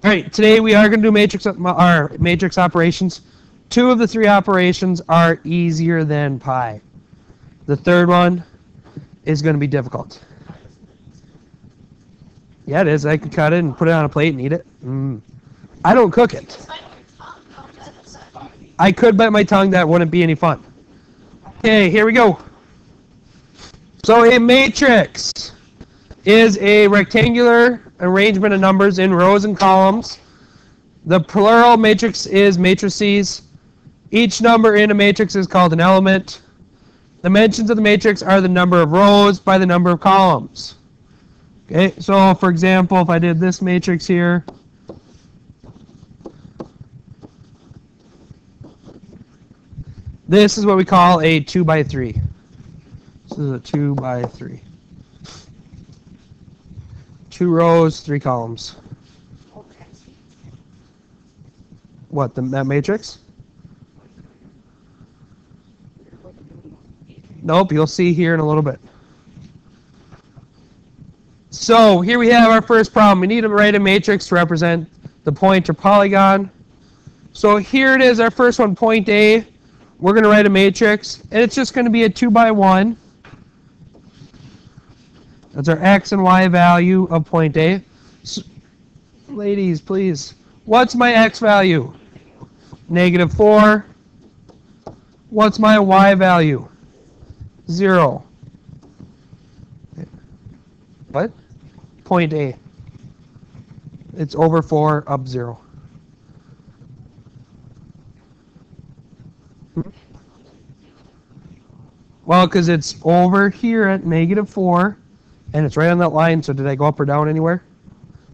All right, today we are going to do matrix operations. 2 of the 3 operations are easier than pi. The third one is going to be difficult. Yeah, it is. I can cut it and put it on a plate and eat it. I don't cook it. I could bite my tongue. That wouldn't be any fun. Okay, here we go. So a matrix is a rectangular arrangement of numbers in rows and columns. The plural matrix is matrices. Each number in a matrix is called an element. Dimensions of the matrix are the number of rows by the number of columns. Okay, so for example, if I did this matrix here, this is what we call a 2 by 3. This is a 2 by 3. 2 rows, 3 columns. What, that matrix? Nope, you'll see here in a little bit. So here we have our first problem. We need to write a matrix to represent the point or polygon. So here it is, our first one, point A. We're going to write a matrix, and it's just going to be a 2 by 1. That's our x and y value of point A. So, ladies, please. What's my x value? -4. What's my y value? 0. What? Point A. It's over 4, up 0. Well, because it's over here at -4, and it's right on that line, so did I go up or down anywhere?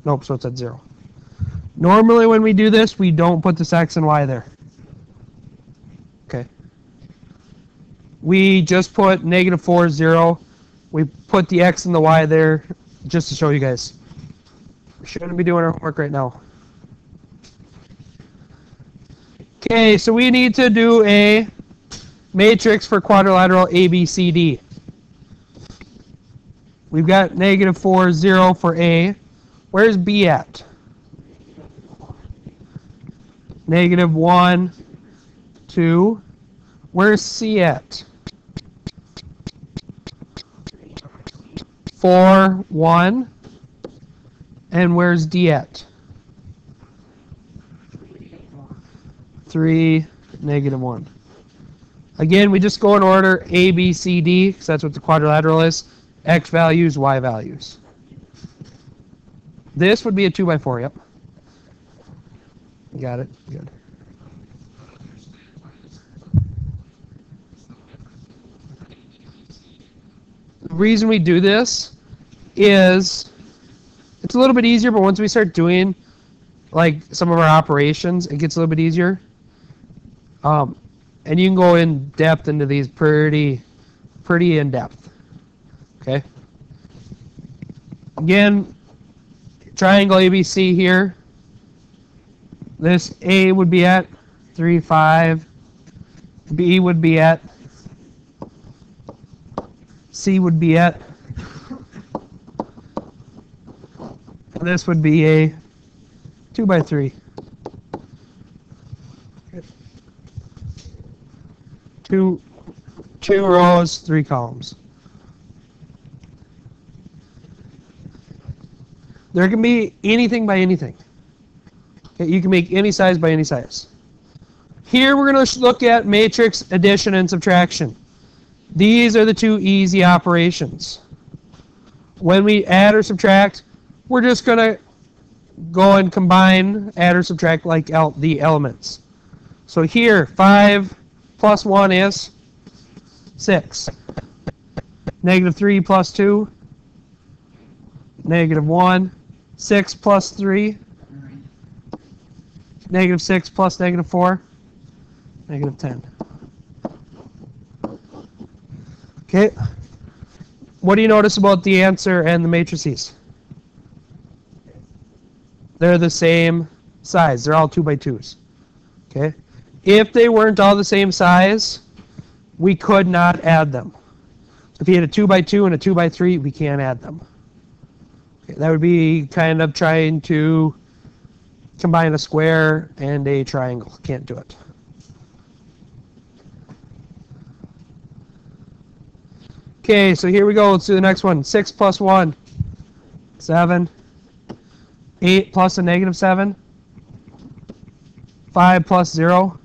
Nope, so it's at 0. Normally when we do this, we don't put this x and y there. Okay. We just put -4, 0. We put the x and the y there just to show you guys. We shouldn't be doing our homework right now. Okay, so we need to do a matrix for quadrilateral ABCD. We've got -4, 0 for A. Where's B at? -1, 2. Where's C at? 4, 1. And where's D at? 3, -1. Again, we just go in order A, B, C, D, because that's what the quadrilateral is. X values, Y values. This would be a 2 by 4, yep. Got it? Good. The reason we do this is it's a little bit easier, but once we start doing like some of our operations, it gets a little bit easier. And you can go in depth into these pretty in depth. Okay. Again, triangle ABC here. This A would be at 3, 5. B would be at. C would be at. And this would be a 2 by 3. Two rows, 3 columns. There can be anything by anything. Okay, you can make any size by any size. Here we're going to look at matrix addition and subtraction. These are the 2 easy operations. When we add or subtract, we're just going to go and combine, add or subtract like the elements. So here, 5 plus 1 is 6. -3 plus 2, -1. 6 plus 3, -6 plus -4, -10. Okay. What do you notice about the answer and the matrices? They're the same size. They're all 2 by 2s. Okay. If they weren't all the same size, we could not add them. If you had a 2 by 2 and a 2 by 3, we can't add them. Okay, that would be kind of trying to combine a square and a triangle. Can't do it. Okay, so here we go. Let's do the next one. 6 plus 1, 7. 8 plus a negative 7. 5 plus 0.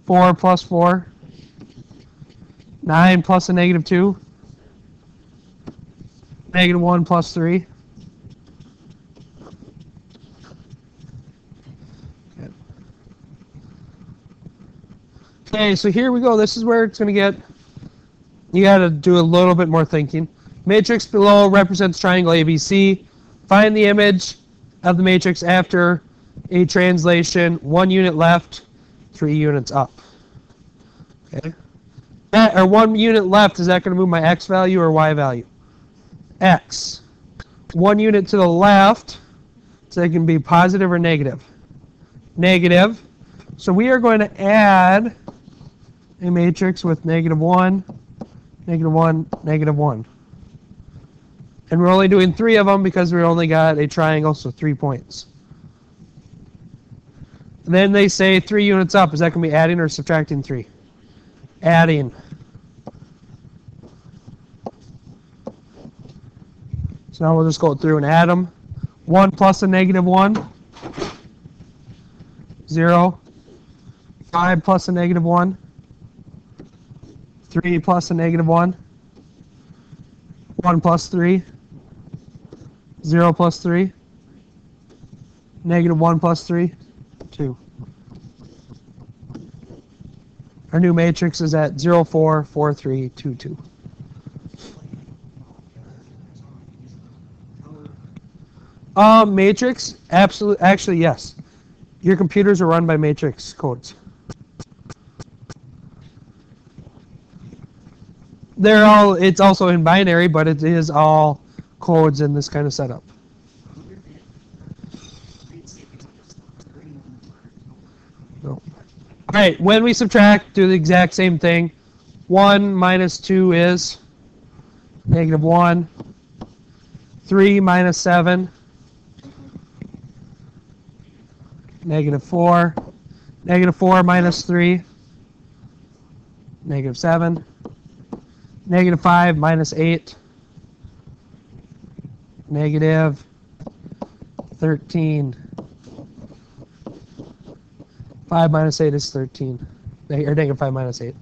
4 plus 4. 9 plus a negative 2. Negative 1 plus 3. Okay, so here we go. This is where it's going to get, you got to do a little bit more thinking. Matrix below represents triangle ABC. Find the image of the matrix after a translation. 1 unit left, 3 units up. Okay. That, or 1 unit left, is that going to move my x value or y value? X. 1 unit to the left, so it can be positive or negative. Negative. So we are going to add a matrix with negative 1, negative 1, negative 1. And we're only doing 3 of them because we only got a triangle, so 3 points. And then they say 3 units up. Is that going to be adding or subtracting 3? Adding. So now we'll just go through and add them. 1 plus a negative 1. 0. 5 plus a negative 1. 3 plus a negative 1. 1 plus 3. 0 plus 3. Negative 1 plus 3. 2. Our new matrix is at 0, 4, 4, 3, 2, 2. Matrix? Actually, yes. Your computers are run by matrix codes. They're all, it's also in binary, but it is all codes in this kind of setup. No. Alright, when we subtract, do the exact same thing. 1 minus 2 is negative 1. 3 minus 7. Negative 4. Negative 4 minus 3. Negative 7. Negative 5 minus 8. Negative 13. 5 minus 8 is 13. Or negative 5 minus 8.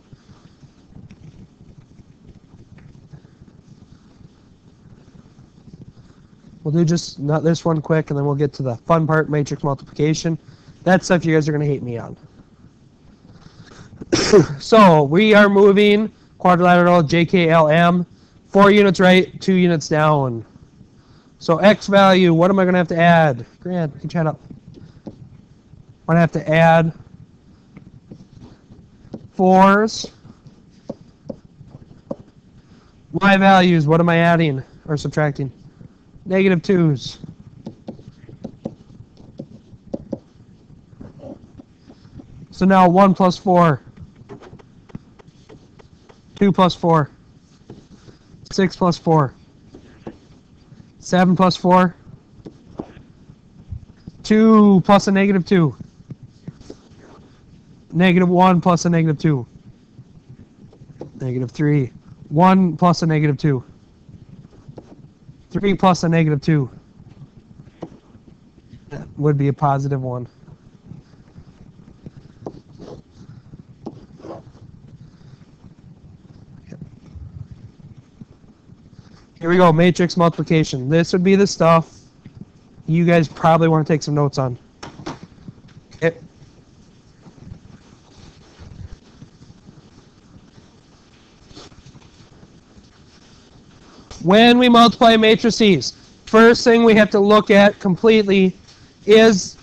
We'll do just not this one quick, and then we'll get to the fun part, matrix multiplication. That's stuff you guys are going to hate me on. So we are moving quadrilateral JKLM, 4 units right, 2 units down. So x value, what am I going to have to add? Grant, you can chat up. I'm going to have to add 4s. Y values, what am I adding or subtracting? Negative 2s. So now 1 plus 4. 2 plus 4. 6 plus 4. 7 plus 4. 2 plus a negative 2. Negative 1 plus a negative 2. Negative 3. 1 plus a negative 2. 3 plus a negative 2. That would be a positive 1. Here we go, matrix multiplication. This would be the stuff you guys probably want to take some notes on. Okay. When we multiply matrices, first thing we have to look at completely is,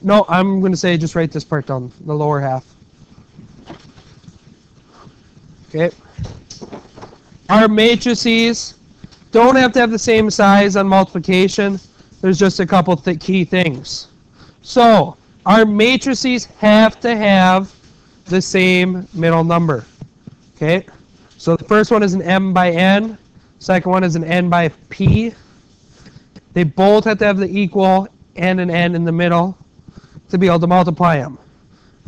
no, I'm going to say just write this part down, the lower half. Okay. Our matrices don't have to have the same size on multiplication. There's just a couple key things. So, our matrices have to have the same middle number. Okay? So the first one is an m by n. Second one is an n by p. They both have to have the equal and an n in the middle to be able to multiply them.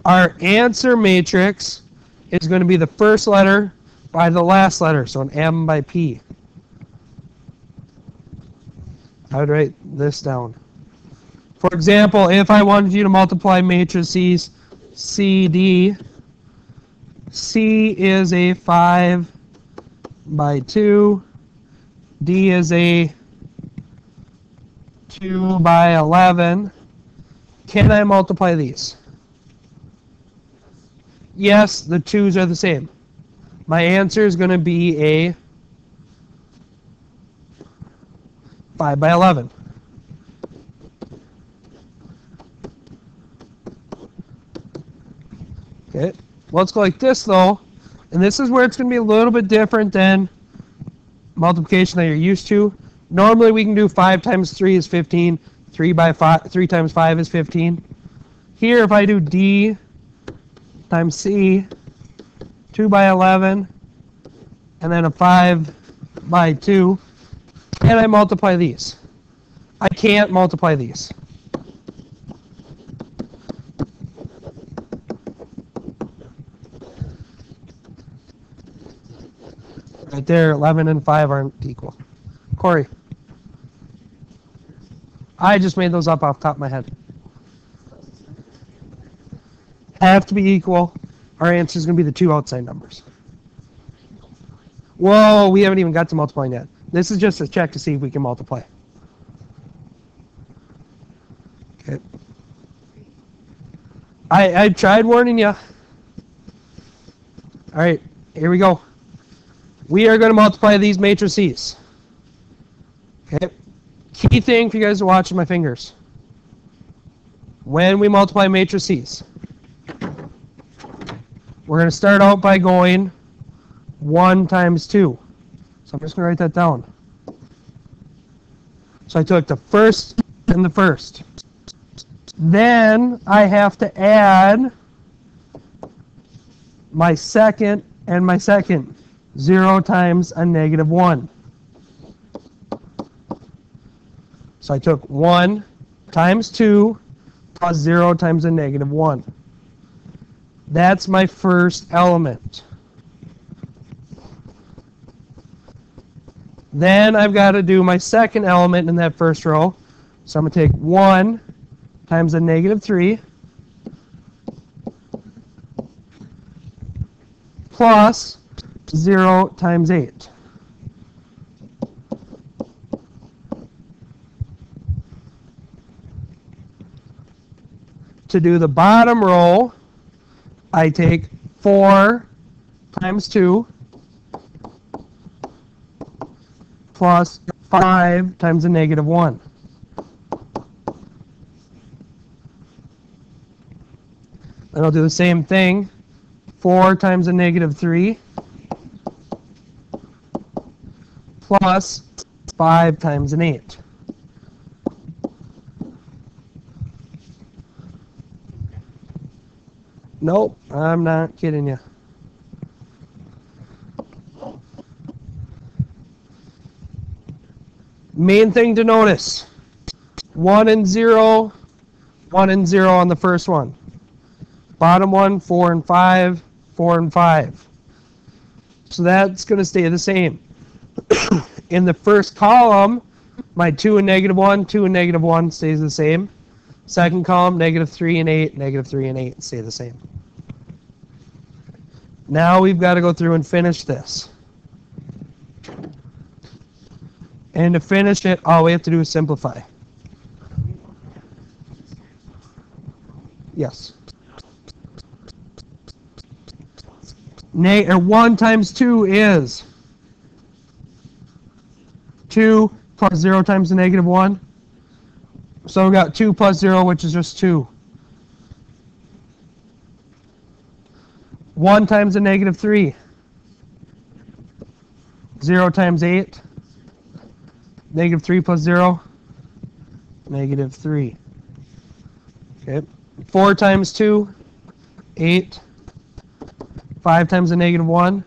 Our answer matrix is going to be the first letter by the last letter, so an M by P. I would write this down. For example, if I wanted you to multiply matrices CD, C is a 5 by 2, D is a 2 by 11. Can I multiply these? Yes, the 2's are the same. My answer is going to be a 5 by 11. Okay, let's go like this though, and this is where it's going to be a little bit different than multiplication that you're used to. Normally we can do 5 times 3 is 15, 3 times 5 is 15. Here if I do D times C, 2 by 11, and then a 5 by 2, can I multiply these? I can't multiply these. Right there, 11 and 5 aren't equal. Corey. I just made those up off the top of my head. Have to be equal. Our answer is going to be the two outside numbers. Whoa, we haven't even got to multiplying yet. This is just a check to see if we can multiply. Okay. I tried warning you. All right, here we go. We are going to multiply these matrices. Okay. Key thing for you guys to watch is my fingers. When we multiply matrices, we're going to start out by going 1 times 2. So I'm just going to write that down. So I took the first and the first. Then I have to add my second and my second. 0 times a negative 1. So I took 1 times 2 plus 0 times a negative 1. That's my first element. Then I've got to do my second element in that first row. So I'm going to take 1 times a negative 3 plus 0 times 8. To do the bottom row, I take 4 times 2 plus 5 times a negative 1. Then I'll do the same thing. 4 times a negative 3 plus 5 times an 8. Nope, I'm not kidding you. Main thing to notice, 1 and 0, 1 and 0 on the first one. Bottom one, 4 and 5, 4 and 5. So that's going to stay the same. In the first column, my 2 and negative 1, 2 and negative 1 stays the same. Second column, negative 3 and 8, negative 3 and 8 stay the same. Now we've got to go through and finish this. And to finish it, all we have to do is simplify. Yes. 1 times 2 is 2 plus 0 times the negative 1. So we got 2 plus 0, which is just 2. 1 times the negative 3. 0 times 8. Negative 3 plus 0. Negative 3. Okay. 4 times 2. 8. 5 times a negative 1.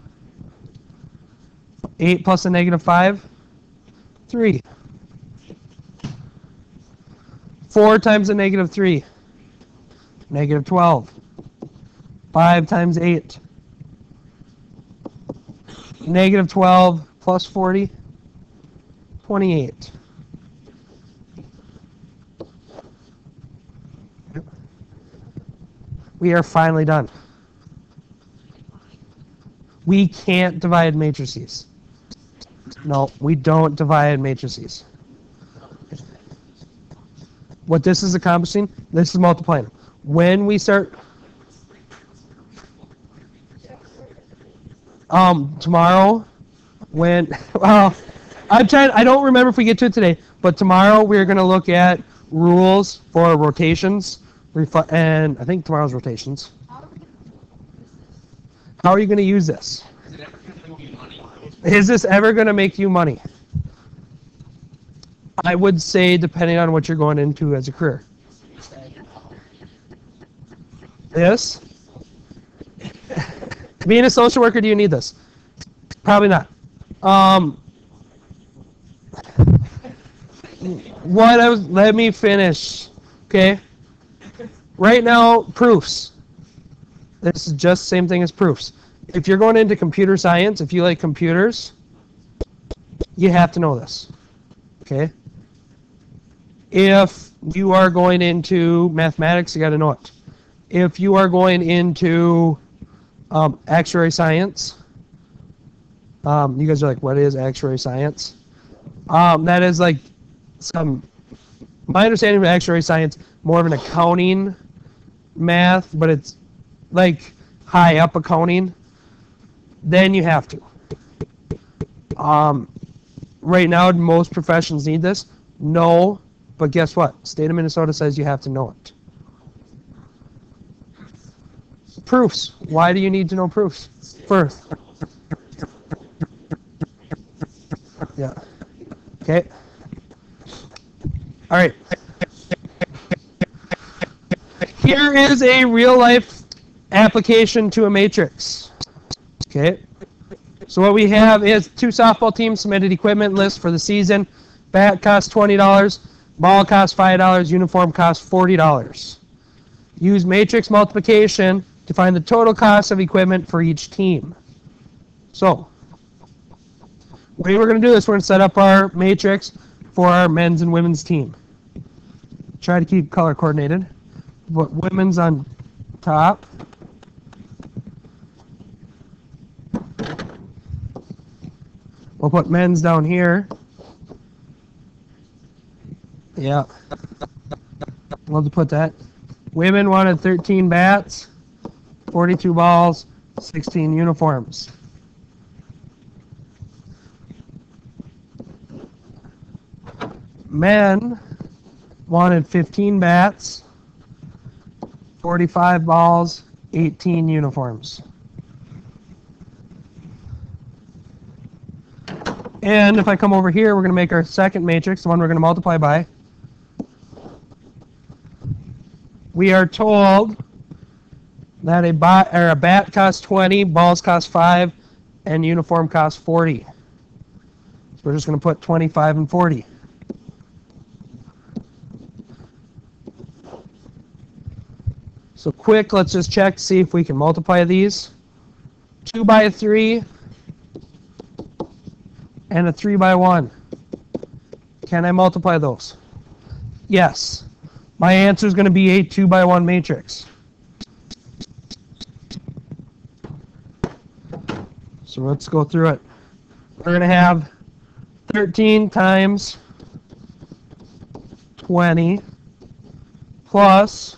8 plus a negative 5. 3. 4 times a negative 3. Negative 12. 5 times 8. Negative 12 plus 40. 28. We are finally done. We can't divide matrices. No, we don't divide matrices. What this is accomplishing, this is multiplying. When we start tomorrow, when I don't remember if we get to it today, but tomorrow we're going to look at rules for rotations, and I think tomorrow's rotations. How are you going to use this? Is this ever going to make you money? I would say depending on what you're going into as a career. This? Being a social worker, do you need this? Probably not. Let me finish. Okay? Right now, proofs. This is just the same thing as proofs. If you're going into computer science, if you like computers, you have to know this. Okay? If you are going into mathematics, you got to know it. If you are going into actuary science, you guys are like, what is actuary science? That is like my understanding of actuary science, more of an accounting math, but it's like high up accounting. Then you have to. Right now, most professions need this. No, but guess what? State of Minnesota says you have to know it. Proofs. Why do you need to know proofs? First. Yeah. Okay. All right. Here is a real-life application to a matrix. Okay. So what we have is 2 softball teams submitted equipment list for the season. Bat costs $20. Ball costs $5. Uniform costs $40. Use matrix multiplication to find the total cost of equipment for each team. So, the way we're going to do this, we're going to set up our matrix for our men's and women's team. Try to keep color coordinated. Put women's on top. We'll put men's down here. Yeah. We'll have to put that. Women wanted 13 bats, 42 balls, 16 uniforms. Men wanted 15 bats, 45 balls, 18 uniforms. And if I come over here, we're going to make our second matrix, the one we're going to multiply by. We are told that a bat costs 20, balls cost 5, and uniform costs 40. So we're just going to put 25 and 40. So quick, let's just check to see if we can multiply these. 2 by 3 and a 3 by 1. Can I multiply those? Yes. My answer is going to be a 2 by 1 matrix. So let's go through it. We're going to have 13 times 20 plus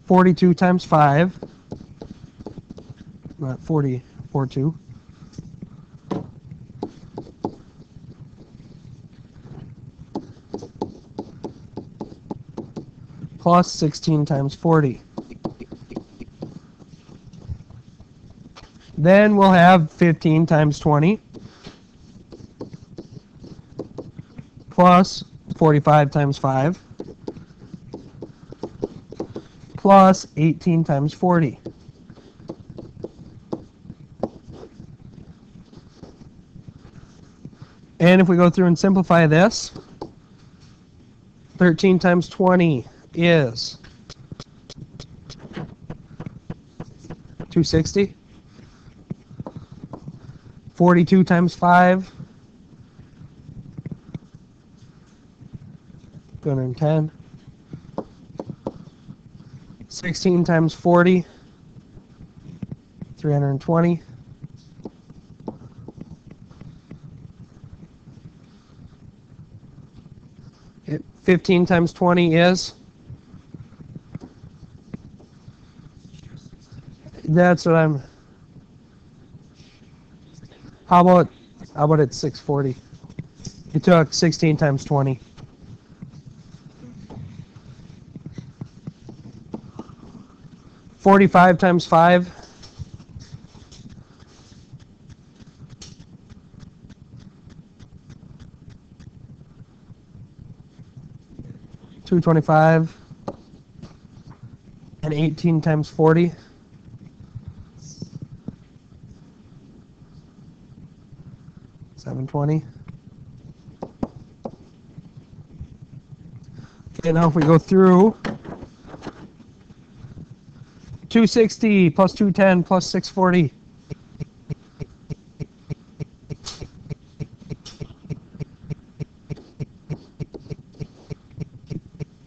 42 times 5. Not 40, 42. Plus 16 times 40. Then we'll have 15 times 20 plus 45 times 5 plus 18 times 40. And if we go through and simplify this, 13 times 20 is 260. 42 times 5, 210. 16 times 40, 320. 15 times 20 is? That's what I'm... How about it's 640? You took 16 times 20. $45 times 5. $225. And 18 times 40. $720. Okay, now if we go through 260 plus 210 plus 640.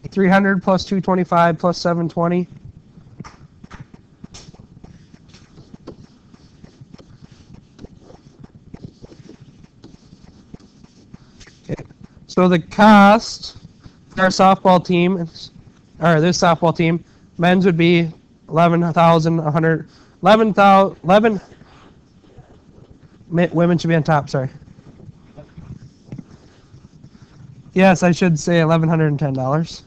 300 plus 225 plus 720. Okay. So the cost for our softball team, or this softball team, men's would be 11,100. 11, women should be on top, sorry. Yes, I should say $1,110.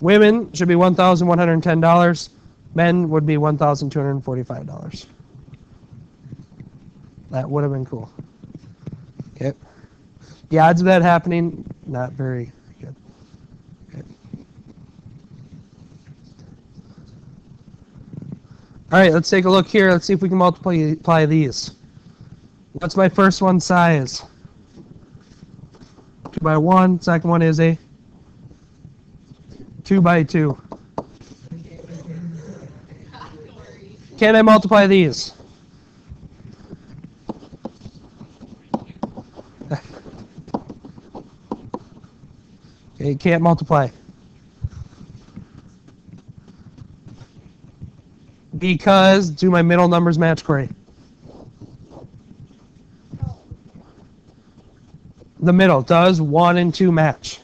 Women should be $1,110. Men would be $1,245. That would have been cool. Okay. The odds of that happening, not very good. Okay. All right, let's take a look here. Let's see if we can multiply these. What's my first one size? 2 by 1. Second one is a 2 by 2. Can I multiply these? Okay, can't multiply. Because do my middle numbers match, Corey? The middle, does 1 and 2 match?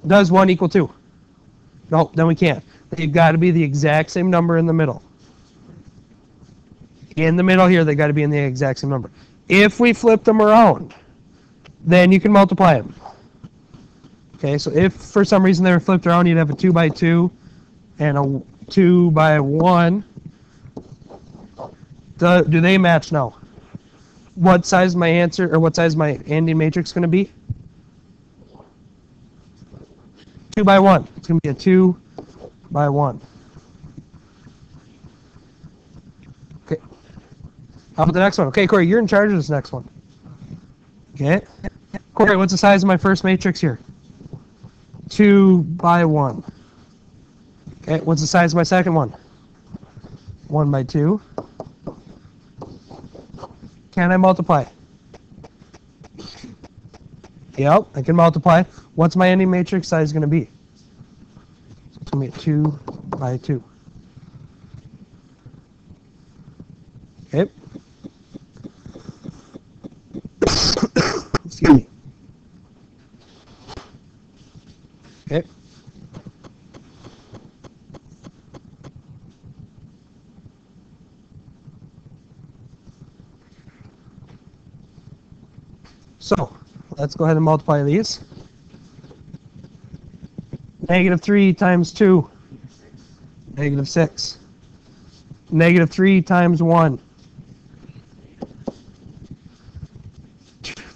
Does 1 equal 2? No, then we can't. They've got to be the exact same number in the middle. In the middle here, they've got to be in the exact same number. If we flip them around, then you can multiply them. Okay, so if for some reason they were flipped around, you'd have a 2 by 2 and a 2 by 1. Do they match? No. What size my answer, or what size my ending matrix going to be? 2 by 1. It's going to be a 2 by 1. Okay. How about the next one? Okay, Corey, you're in charge of this next one. Okay. Corey, what's the size of my first matrix here? 2 by 1. Okay, what's the size of my second one? 1 by 2. Can I multiply? Yep, I can multiply. What's my ending matrix size going to be? So it's going to be 2 by 2. Okay. Excuse me. Okay. So, let's go ahead and multiply these. -3 times 2, -6. -3 times 1,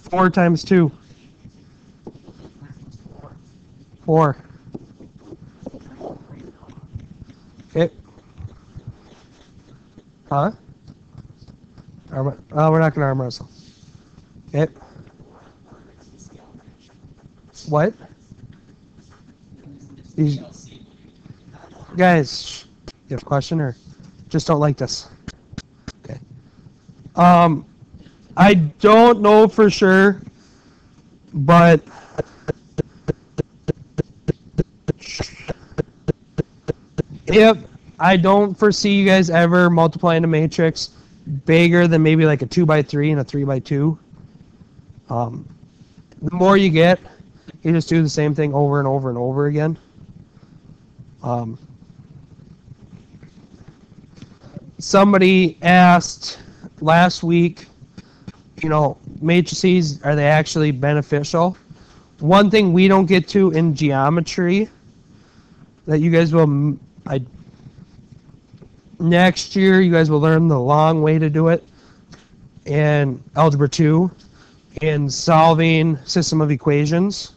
4 times 2, 4. Okay. Huh? We're not going to arm wrestle. Okay. What? These guys, you have a question or just don't like this? Okay. I don't know for sure, but if I don't foresee you guys ever multiplying a matrix bigger than maybe like a 2x3 and a 3x2. The more you get, you just do the same thing over and over and over again. Somebody asked last week, matrices, are they actually beneficial? One thing we don't get to in geometry that you guys will, next year you guys will learn the long way to do it in Algebra 2 in solving system of equations.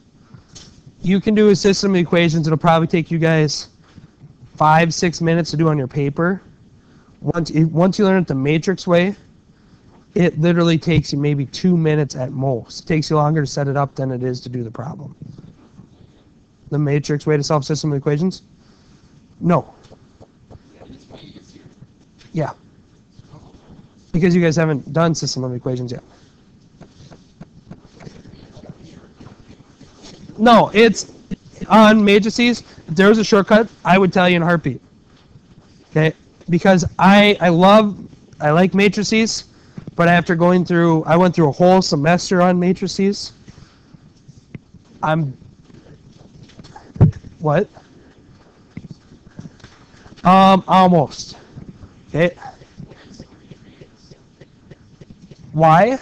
You can do a system of equations. It'll probably take you guys 5-6 minutes to do on your paper. Once you learn it the matrix way, it literally takes you maybe 2 minutes at most. It takes you longer to set it up than it is to do the problem. The matrix way to solve system of equations? No. Yeah. Because you guys haven't done system of equations yet. No, it's on matrices. If there was a shortcut, I would tell you in a heartbeat. Okay? Because I like matrices, but after I went through a whole semester on matrices. What? Almost. Okay. Why?